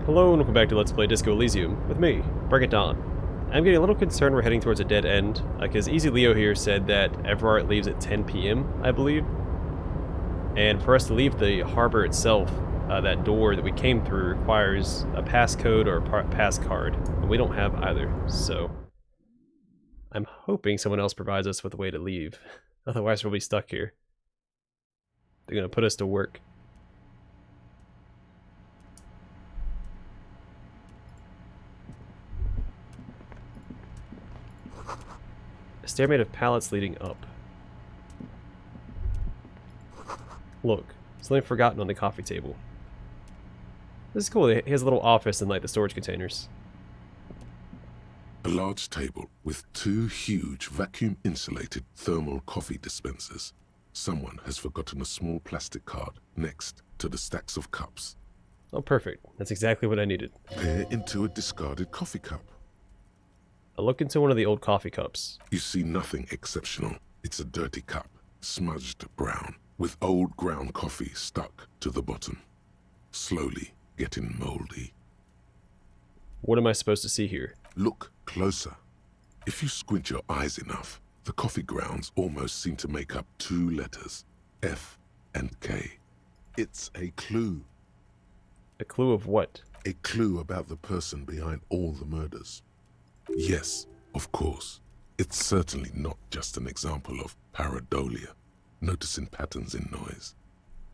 Hello and welcome back to Let's Play Disco Elysium, with me, Bring It Dawn. I'm getting a little concerned we're heading towards a dead end, because Easy Leo here said that Evrart leaves at 10 p.m., I believe. And for us to leave the harbor itself, that door that we came through requires a passcode or a pass card, and we don't have either, so I'm hoping someone else provides us with a way to leave. Otherwise we'll be stuck here. They're gonna put us to work. A stair made of pallets leading up. Look, something forgotten on the coffee table. This is cool. He has a little office in like the storage containers. A large table with two huge vacuum-insulated thermal coffee dispensers. Someone has forgotten a small plastic card next to the stacks of cups. Oh, perfect. That's exactly what I needed. Peer into a discarded coffee cup. I look into one of the old coffee cups. You see nothing exceptional. It's a dirty cup, smudged brown, with old ground coffee stuck to the bottom. Slowly getting moldy. What am I supposed to see here? Look closer. If you squint your eyes enough, the coffee grounds almost seem to make up two letters, F and K. It's a clue. A clue of what? A clue about the person behind all the murders. Yes, of course. It's certainly not just an example of pareidolia, noticing patterns in noise.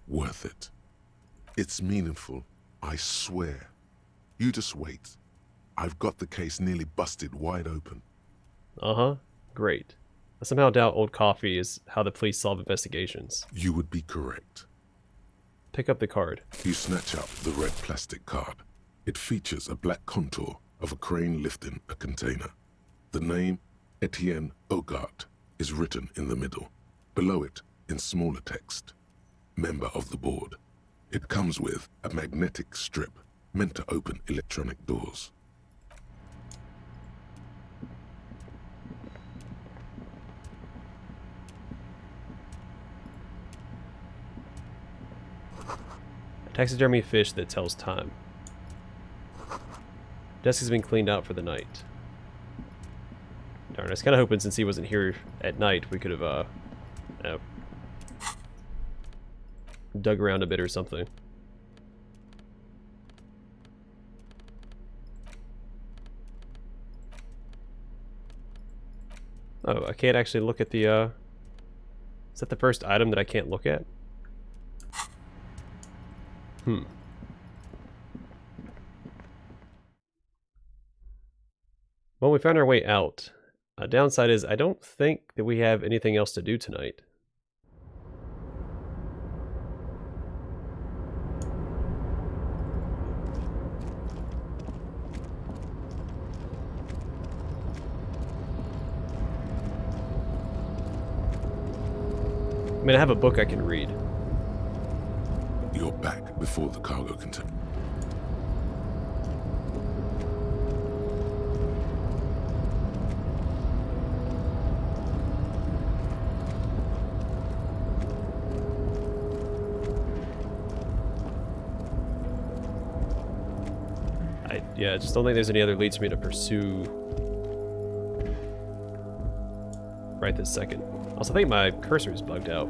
Worth it. It's meaningful, I swear. You just wait. I've got the case nearly busted wide open. Uh-huh. Great. I somehow doubt old coffee is how the police solve investigations. You would be correct. Pick up the card. You snatch up the red plastic card. It features a black contour of a crane lifting a container. The name, Etienne Ogart, is written in the middle. Below it, in smaller text, member of the board. It comes with a magnetic strip meant to open electronic doors. A taxidermy fish that tells time. Desk has been cleaned out for the night. Darn, I was kind of hoping since he wasn't here at night, we could have, dug around a bit or something. Oh, I can't actually look at the, is that the first item that I can't look at? Well, we found our way out. Downside is I don't think that we have anything else to do tonight. I mean, I have a book I can read. You're back before the cargo container. Yeah, I just don't think there's any other leads for me to pursue right this second. Also, I think my cursor is bugged out.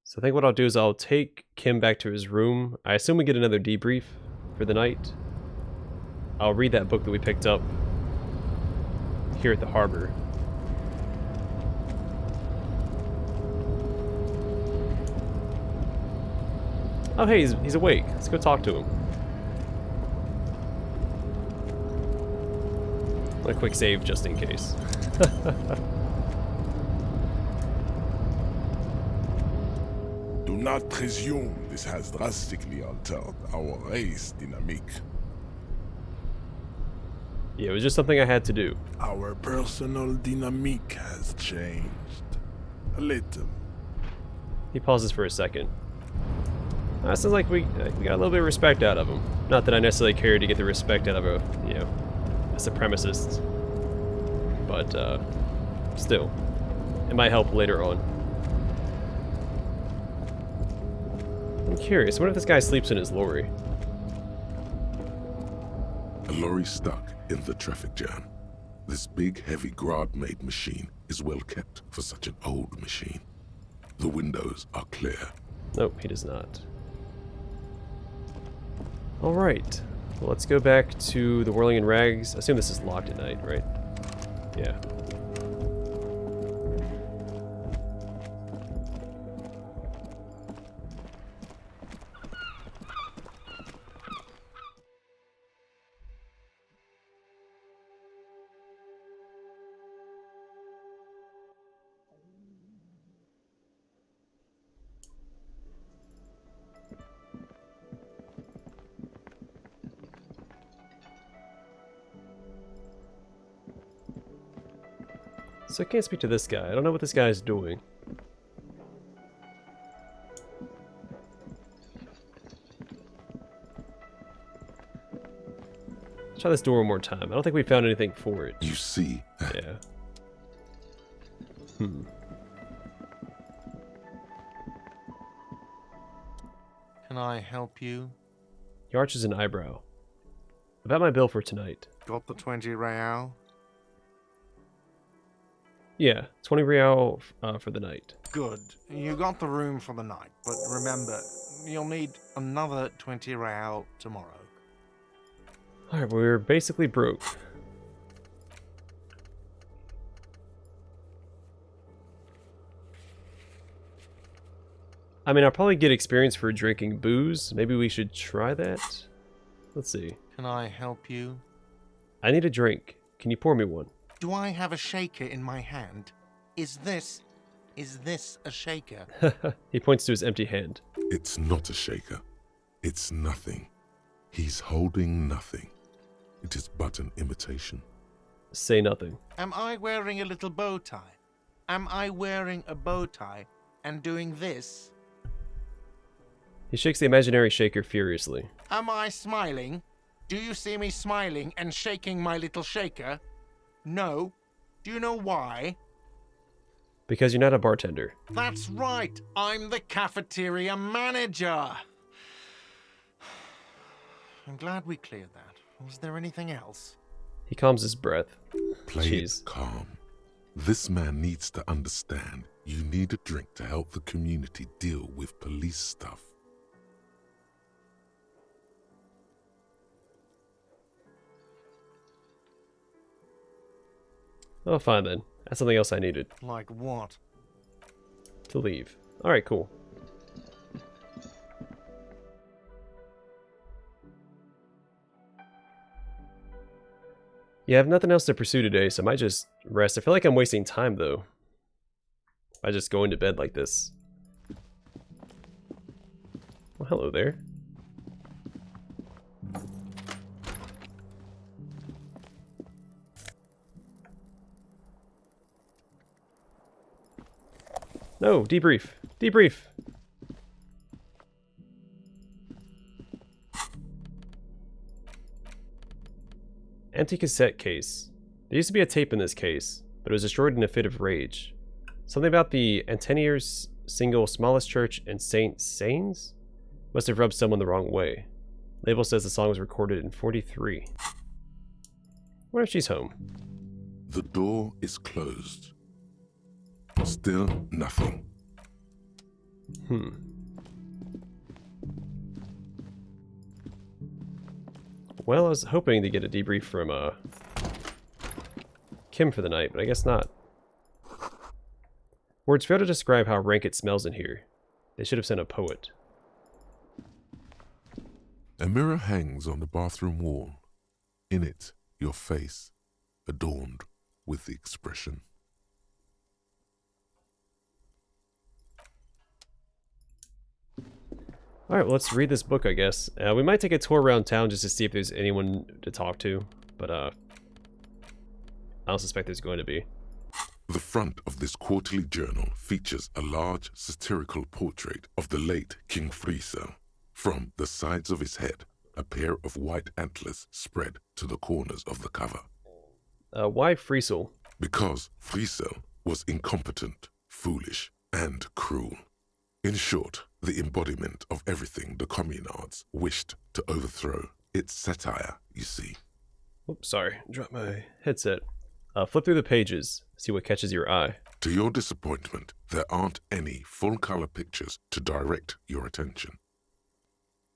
So I think what I'll do is I'll take Kim back to his room. I assume we get another debrief for the night. I'll read that book that we picked up here at the harbor. Oh hey, he's awake. Let's go talk to him. A quick save just in case. Do not presume this has drastically altered our race dynamic. Yeah, it was just something I had to do. Our personal dynamic has changed. A little. He pauses for a second. Sounds like we got a little bit of respect out of him. Not that I necessarily care to get the respect out of a, you know, a supremacist. But, still. It might help later on. I'm curious, what if this guy sleeps in his lorry? A lorry stuck in the traffic jam. This big, heavy Grad-made machine is well kept for such an old machine. The windows are clear. Nope, he does not. Alright, well, let's go back to the Whirling in Rags. I assume this is locked at night, right? Yeah. So I can't speak to this guy. I don't know what this guy is doing. Let's try this door one more time. I don't think we found anything for it. You see? Yeah. Can I help you? He arches an eyebrow. About my bill for tonight. Got the 20 real? Yeah, 20 real for the night. Good. You got the room for the night, but remember, you'll need another 20 real tomorrow. Alright, we're basically broke. I mean, I'll probably get experience for drinking booze. Maybe we should try that? Let's see. Can I help you? I need a drink. Can you pour me one? Do I have a shaker in my hand? Is this a shaker? He points to his empty hand. It's not a shaker. It's nothing. He's holding nothing. It is but an imitation. Say nothing. Am I wearing a little bow tie? Am I wearing a bow tie and doing this? He shakes the imaginary shaker furiously. Am I smiling? Do you see me smiling and shaking my little shaker? No. Do you know why? Because you're not a bartender. That's right. I'm the cafeteria manager. I'm glad we cleared that. Was there anything else? He calms his breath. Play Jeez. it calm. This man needs to understand you need a drink to help the community deal with police stuff. Oh, fine then. That's something else I needed. Like what? To leave. Alright, cool. Yeah, I have nothing else to pursue today, so I might just rest. I feel like I'm wasting time, though. By just going to bed like this. Well, hello there. No, debrief. Debrief. Empty cassette case. There used to be a tape in this case, but it was destroyed in a fit of rage. Something about the Antenniers single smallest church in St. Sains must have rubbed someone the wrong way. Label says the song was recorded in 43. What if she's home? The door is closed. Still nothing. Well, I was hoping to get a debrief from Kim for the night, but I guess not. Words fail to describe how rank it smells in here. They should have sent a poet. A mirror hangs on the bathroom wall. In it, your face, adorned with the expression. Alright, well, let's read this book, I guess. We might take a tour around town just to see if there's anyone to talk to, but I don't suspect there's going to be. The front of this quarterly journal features a large satirical portrait of the late King Friesel. From the sides of his head, a pair of white antlers spread to the corners of the cover. Why Friesel? Because Friesel was incompetent, foolish, and cruel. In short, the embodiment of everything the communards wished to overthrow. It's satire, you see. Oops, sorry, dropped my headset. Flip through the pages, see what catches your eye. To your disappointment, there aren't any full-color pictures to direct your attention.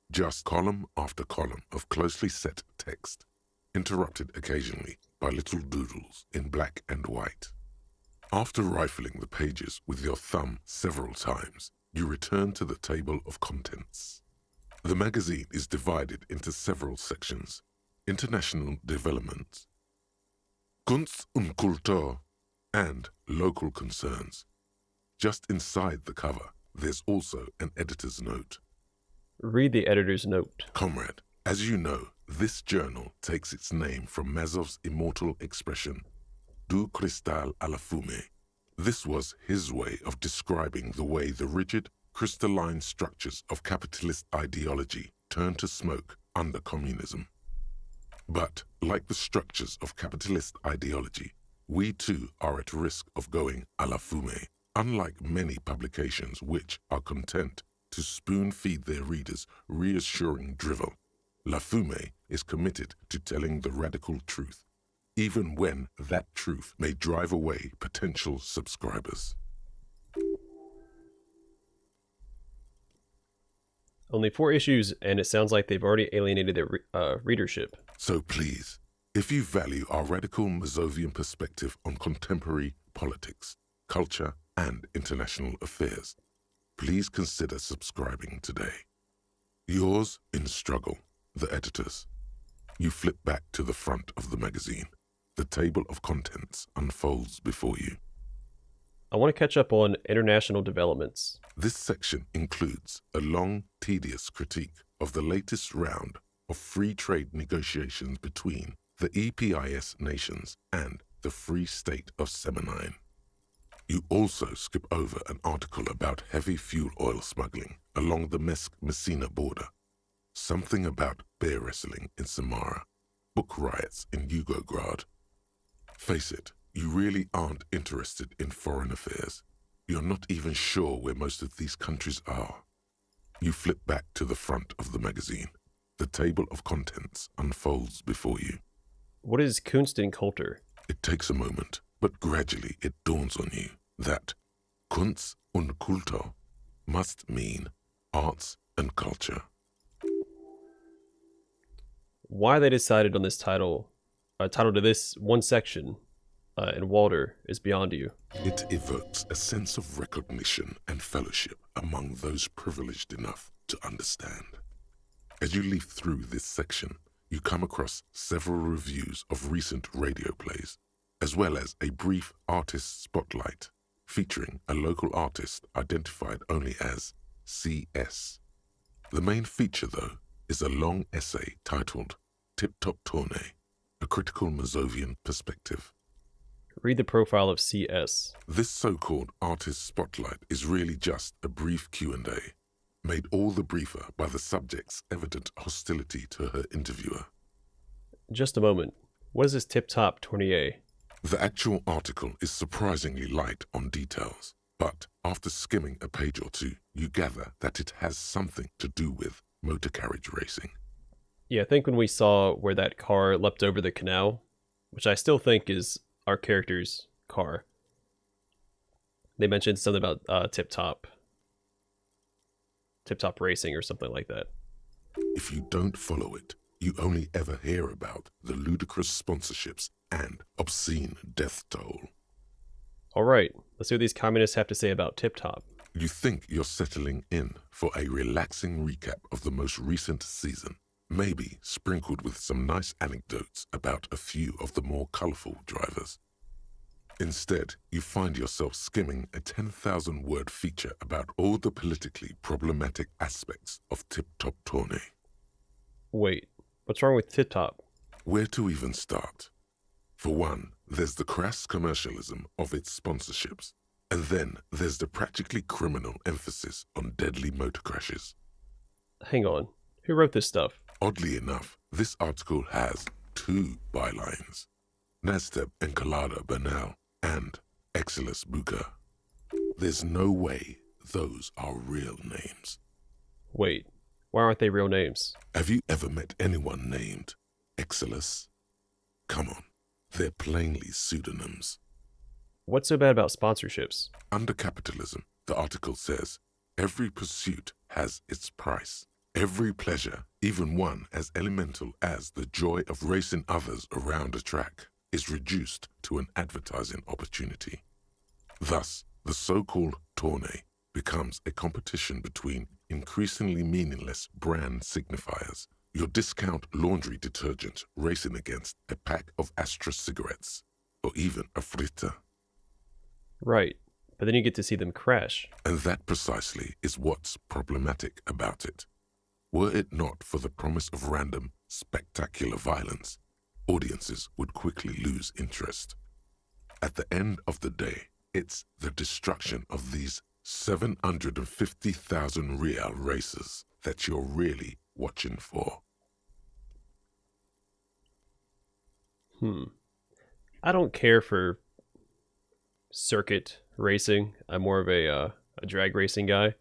Just column after column of closely set text, interrupted occasionally by little doodles in black and white. After rifling the pages with your thumb several times, you return to the table of contents. The magazine is divided into several sections: international developments, Kunst und Kultur, and local concerns. Just inside the cover, there's also an editor's note. Read the editor's note. Comrade, as you know, this journal takes its name from Mazov's immortal expression, du cristal à la fumée. This was his way of describing the way the rigid, crystalline structures of capitalist ideology turn to smoke under communism. But, like the structures of capitalist ideology, we too are at risk of going à la fumée, unlike many publications which are content to spoon-feed their readers reassuring drivel. La Fumée is committed to telling the radical truth, even when that truth may drive away potential subscribers. Only 4 issues, and it sounds like they've already alienated their readership. So please, if you value our radical Mazovian perspective on contemporary politics, culture, and international affairs, please consider subscribing today. Yours in struggle, the editors. You flip back to the front of the magazine. The table of contents unfolds before you. I want to catch up on international developments. This section includes a long, tedious critique of the latest round of free trade negotiations between the EPIS nations and the Free State of Semenine. You also skip over an article about heavy fuel oil smuggling along the Mesk-Messina border, something about bear wrestling in Samara, book riots in Yugograd. Face it, you really aren't interested in foreign affairs. You're not even sure where most of these countries are. You flip back to the front of the magazine. The table of contents unfolds before you. What is Kunst und Kultur? It takes a moment, but gradually it dawns on you that Kunst und Kultur must mean arts and culture. Why they decided on this title to this one section in Walter is beyond you. It evokes a sense of recognition and fellowship among those privileged enough to understand. As you leaf through this section, you come across several reviews of recent radio plays, as well as a brief artist spotlight featuring a local artist identified only as CS. The main feature, though, is a long essay titled Tip Top Tournée, a critical Mazovian perspective. Read the profile of CS. This so-called artist spotlight is really just a brief Q&A, made all the briefer by the subject's evident hostility to her interviewer. Just a moment. What is this Tip Top Tournée? The actual article is surprisingly light on details, but after skimming a page or two, you gather that it has something to do with motor carriage racing. Yeah, I think when we saw where that car leapt over the canal, which I still think is our character's car, they mentioned something about Tip Top Racing or something like that. If you don't follow it, you only ever hear about the ludicrous sponsorships and obscene death toll. Alright, let's see what these communists have to say about Tip Top. You think you're settling in for a relaxing recap of the most recent season, maybe sprinkled with some nice anecdotes about a few of the more colourful drivers. Instead, you find yourself skimming a 10,000-word feature about all the politically problematic aspects of Tip Top Tournée. Wait, what's wrong with Tip Top? Where to even start? For one, there's the crass commercialism of its sponsorships. And then there's the practically criminal emphasis on deadly motor crashes. Hang on. Who wrote this stuff? Oddly enough, this article has 2 bylines. Nasteb Encolada Bernal and Exilus Buka. There's no way those are real names. Wait, why aren't they real names? Have you ever met anyone named Exilus? Come on, they're plainly pseudonyms. What's so bad about sponsorships? Under capitalism, the article says, every pursuit has its price. Every pleasure, even one as elemental as the joy of racing others around a track, is reduced to an advertising opportunity. Thus, the so-called tournée becomes a competition between increasingly meaningless brand signifiers. Your discount laundry detergent racing against a pack of Astra cigarettes, or even a fritter. Right, but then you get to see them crash. And that precisely is what's problematic about it. Were it not for the promise of random, spectacular violence, audiences would quickly lose interest. At the end of the day, it's the destruction of these 750,000 real races that you're really watching for. I don't care for circuit racing. I'm more of a drag racing guy.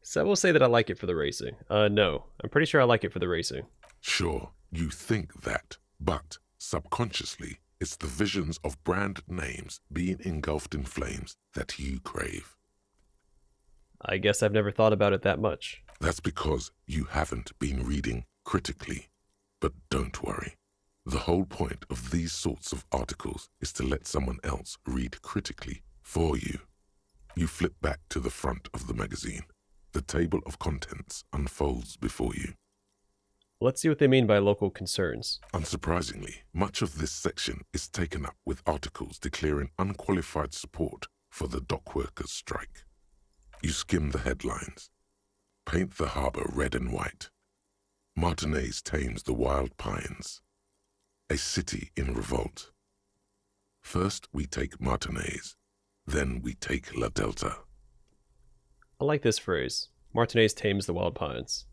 So I will say that I like it for the racing. No, I'm pretty sure I like it for the racing. Sure, you think that, but subconsciously, it's the visions of brand names being engulfed in flames that you crave. I guess I've never thought about it that much. That's because you haven't been reading critically. But don't worry. The whole point of these sorts of articles is to let someone else read critically for you. You flip back to the front of the magazine. The table of contents unfolds before you. Let's see what they mean by local concerns. Unsurprisingly, much of this section is taken up with articles declaring unqualified support for the dockworkers' strike. You skim the headlines. Paint the harbour red and white. Martinez tames the wild pines. A city in revolt. First we take Martinez, then we take La Delta. I like this phrase. Martinez tames the wild pines.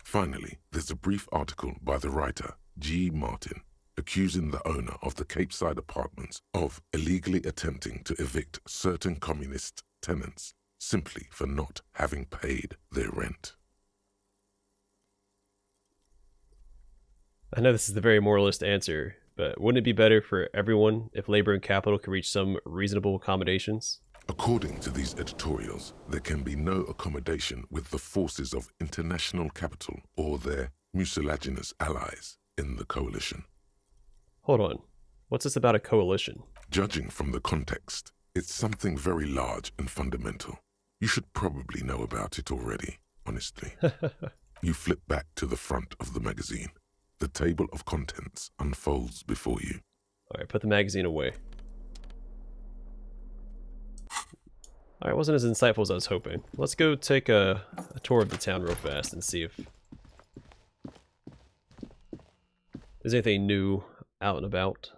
Finally, there's a brief article by the writer, G. Martin, accusing the owner of the Capeside Apartments of illegally attempting to evict certain communist tenants simply for not having paid their rent. I know this is the very moralist answer, but wouldn't it be better for everyone if labor and capital could reach some reasonable accommodations? According to these editorials, there can be no accommodation with the forces of international capital or their mucilaginous allies in the coalition. Hold on. What's this about a coalition? Judging from the context, it's something very large and fundamental. You should probably know about it already, honestly. You flip back to the front of the magazine. The table of contents unfolds before you. Alright, put the magazine away. Alright, wasn't as insightful as I was hoping. Let's go take a tour of the town real fast and see if there's anything new out and about.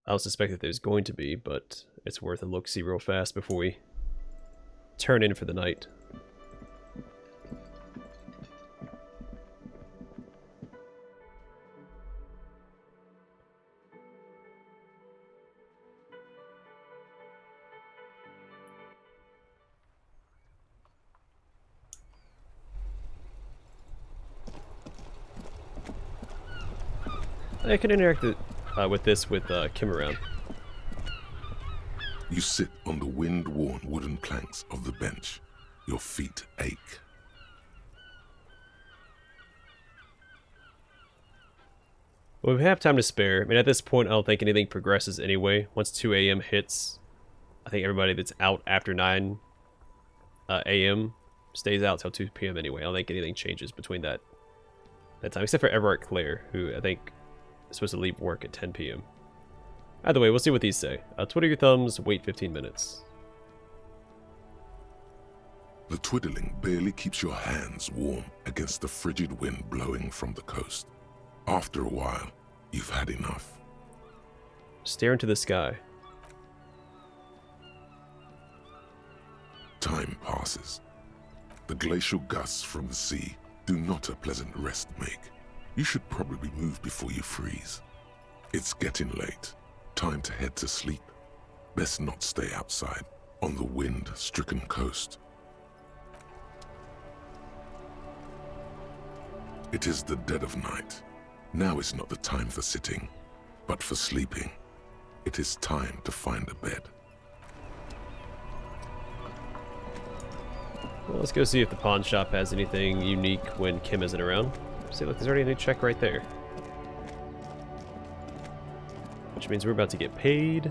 I would suspect that there's going to be, but it's worth a look-see real fast before we turn in for the night. I can interact with this with Kim around. You sit on the wind-worn wooden planks of the bench. Your feet ache. Well, we have time to spare. I mean, at this point, I don't think anything progresses anyway. Once 2 a.m. hits, I think everybody that's out after 9 a.m. stays out till 2 p.m. anyway. I don't think anything changes between that time, except for Evrart Claire, who I think is supposed to leave work at 10 p.m. Either way, we'll see what these say. Twiddle your thumbs, wait 15 minutes. The twiddling barely keeps your hands warm against the frigid wind blowing from the coast. After a while, you've had enough. Stare into the sky. Time passes. The glacial gusts from the sea do not a pleasant rest make. You should probably move before you freeze. It's getting late. Time to head to sleep. Best not stay outside on the wind-stricken coast. It is the dead of night. Now is not the time for sitting, but for sleeping. It is time to find a bed. Well, let's go see if the pawn shop has anything unique when Kim isn't around. See, look, there's already a new check right there. Which means we're about to get paid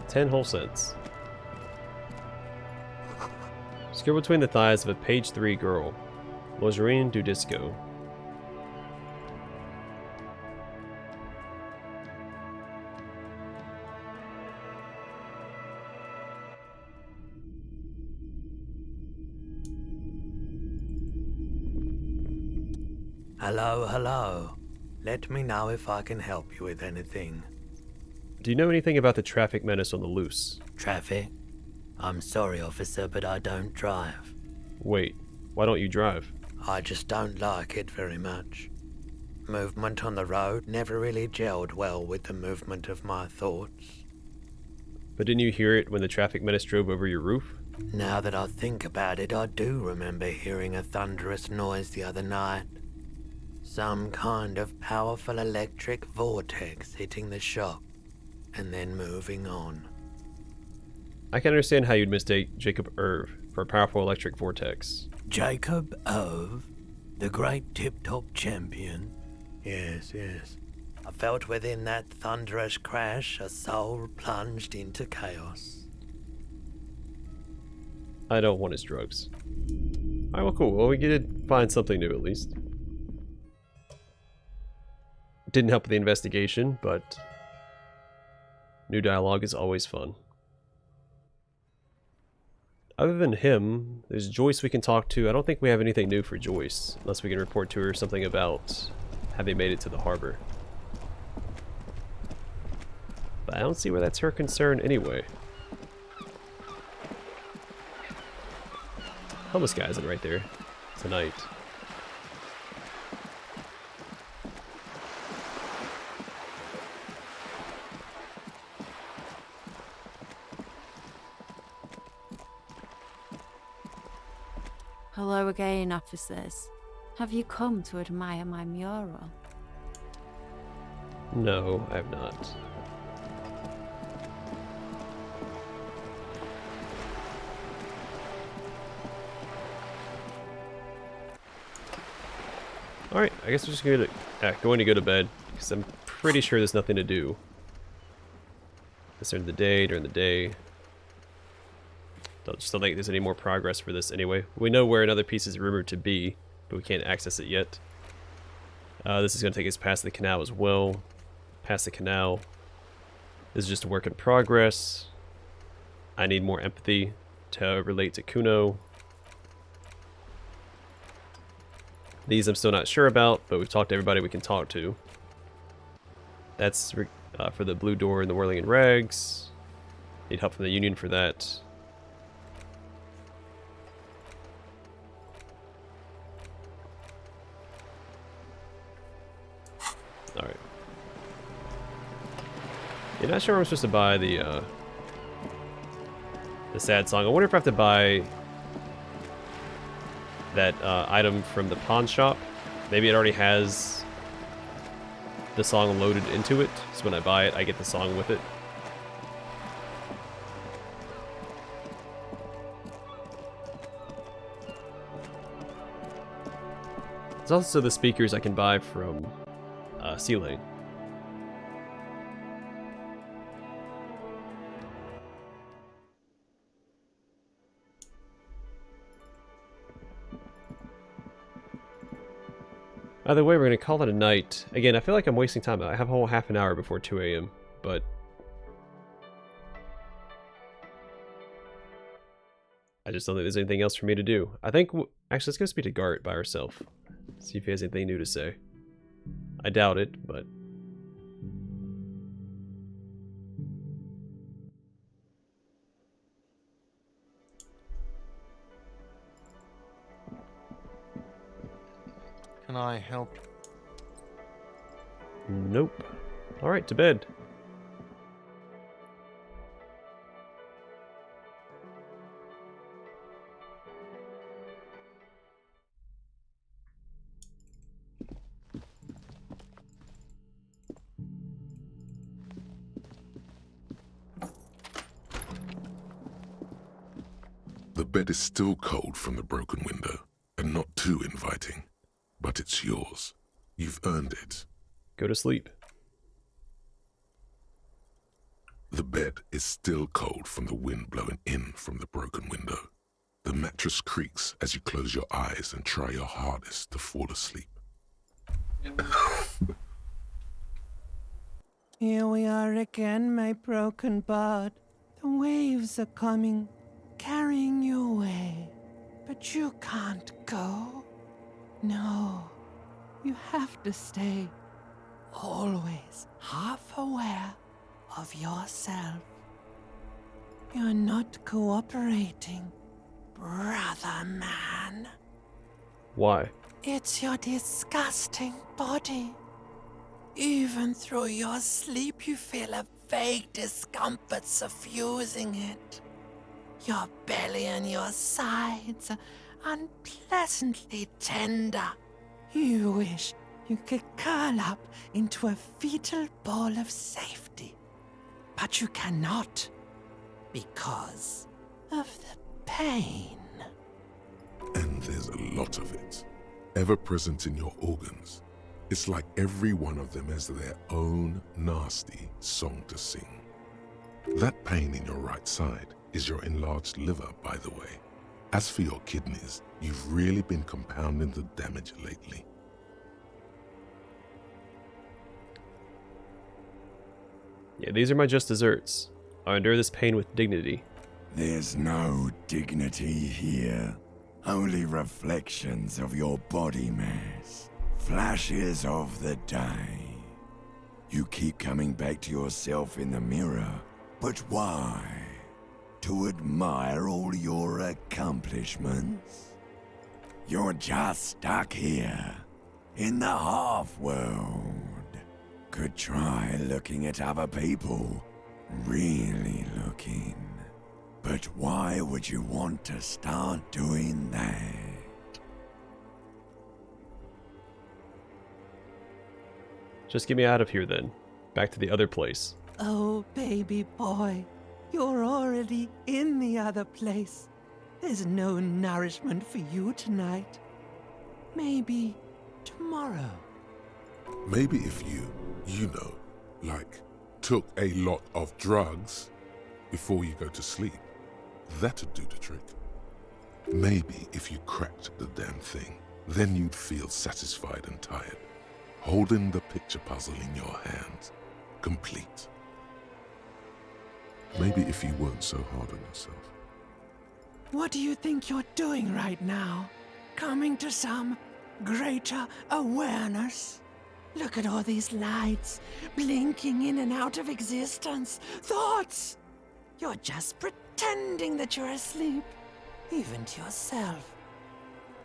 10 whole cents. Scribble between the thighs of a page 3 girl. Lingerie du disco. Hello, hello. Let me know if I can help you with anything. Do you know anything about the traffic menace on the loose? Traffic? I'm sorry, officer, but I don't drive. Wait, why don't you drive? I just don't like it very much. Movement on the road never really gelled well with the movement of my thoughts. But didn't you hear it when the traffic menace drove over your roof? Now that I think about it, I do remember hearing a thunderous noise the other night. Some kind of powerful electric vortex hitting the shop, and then moving on. I can understand how you'd mistake Jacob Irv for a powerful electric vortex. Jacob Irv, the great tip-top champion. Yes, yes. I felt within that thunderous crash a soul plunged into chaos. I don't want his drugs. Alright, well cool. Well, we did find something new at least. Didn't help with the investigation, but new dialogue is always fun. Other than him, there's Joyce we can talk to. I don't think we have anything new for Joyce, unless we can report to her something about having made it to the harbor. But I don't see where that's her concern anyway. Homeless guy isn't right there tonight. Hello again, officers. Have you come to admire my mural? No, I have not. Alright, I guess we're just going to go to bed, because I'm pretty sure there's nothing to do. This during the day. Just don't think there's any more progress for this anyway. We know where another piece is rumored to be, but we can't access it yet. This is going to take us past the canal as well. Past the canal. This is just a work in progress. I need more empathy to relate to Kuno. These I'm still not sure about, but we've talked to everybody we can talk to. That's for the blue door and the whirling in rags. Need help from the Union for that. Alright. You're not sure where I'm supposed to buy the sad song. I wonder if I have to buy that item from the pawn shop. Maybe it already has the song loaded into it, so when I buy it, I get the song with it. There's also the speakers I can buy from Sea-Lane. Either way, we're going to call it a night. Again, I feel like I'm wasting time. I have a whole half an hour before 2 a.m., but I just don't think there's anything else for me to do. I think... Actually, let's go speak to Gart by herself. See if he has anything new to say. I doubt it, but... Can I help? Nope. Alright, to bed. The bed is still cold from the broken window, and not too inviting. But it's yours. You've earned it. Go to sleep. The bed is still cold from the wind blowing in from the broken window. The mattress creaks as you close your eyes and try your hardest to fall asleep. Here we are again, my broken bud. The waves are coming, carrying you away. But you can't go. No, you have to stay. Always half aware of yourself. You're not cooperating, brother man. Why? It's your disgusting body. Even through your sleep, you feel a vague discomfort suffusing it. Your belly and your sides are unpleasantly tender. You wish you could curl up into a fetal ball of safety. But you cannot, because of the pain. And there's a lot of it, ever present in your organs. It's like every one of them has their own nasty song to sing. That pain in your right side is your enlarged liver, by the way. As for your kidneys, you've really been compounding the damage lately. Yeah, these are my just desserts. I endure this pain with dignity. There's no dignity here. Only reflections of your body mass. Flashes of the day. You keep coming back to yourself in the mirror. But why? To admire all your accomplishments? You're just stuck here, in the half-world. Could try looking at other people. Really looking. But why would you want to start doing that? Just get me out of here then. Back to the other place. Oh, baby boy, you're already in the other place. There's no nourishment for you tonight. Maybe tomorrow. Maybe if you know, like, took a lot of drugs before you go to sleep, that'd do the trick. Maybe if you cracked the damn thing, then you'd feel satisfied and tired, holding the picture puzzle in your hands, complete. Maybe if you weren't so hard on yourself. What do you think you're doing right now? Coming to some greater awareness? Look at all these lights, blinking in and out of existence. Thoughts! You're just pretending that you're asleep, even to yourself,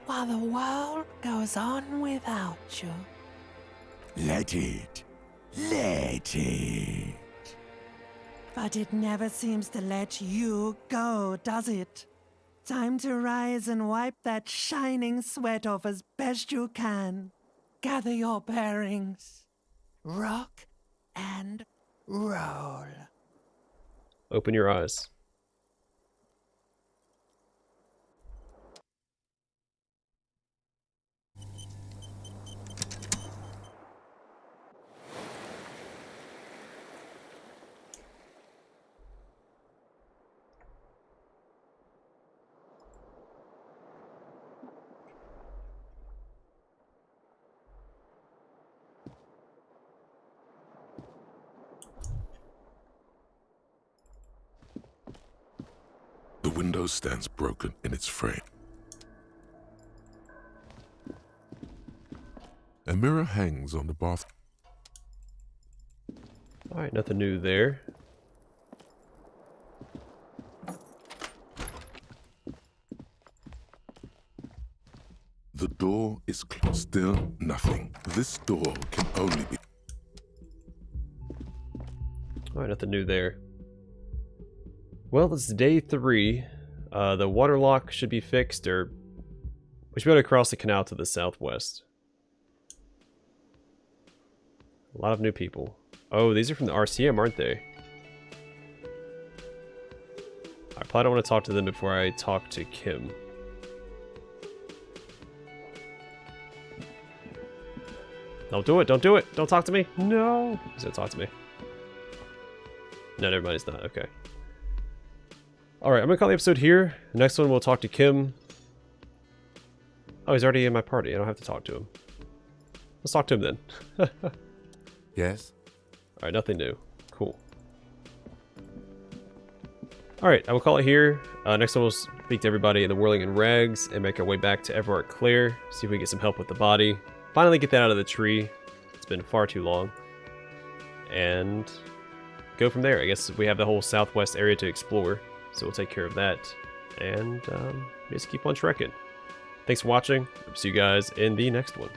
while the world goes on without you. Let it. Let it. But it never seems to let you go, does it? Time to rise and wipe that shining sweat off as best you can. Gather your bearings. Rock and roll. Open your eyes. window stands broken in its frame. A mirror hangs on the bath. Alright, nothing new there. The door is closed. Still nothing. This door can only be... Alright, nothing new there. Well, this is day 3. The water lock should be fixed, or we should be able to cross the canal to the southwest. A lot of new people. Oh, these are from the RCM, aren't they? I probably don't want to talk to them before I talk to Kim. Don't do it, don't do it, don't talk to me. No. He's gonna talk to me. No, never mind, he's not. Okay. Alright, I'm gonna call the episode here. The next one we'll talk to Kim. Oh, he's already in my party. I don't have to talk to him. Let's talk to him then. Yes? Alright, nothing new. Cool. Alright, I will call it here. Next one we'll speak to everybody in the Whirling in Rags and make our way back to Evrart Claire. See if we can get some help with the body. Finally get that out of the tree. It's been far too long. And go from there. I guess we have the whole southwest area to explore. So we'll take care of that. And just keep on trekking. Thanks for watching. See you guys in the next one.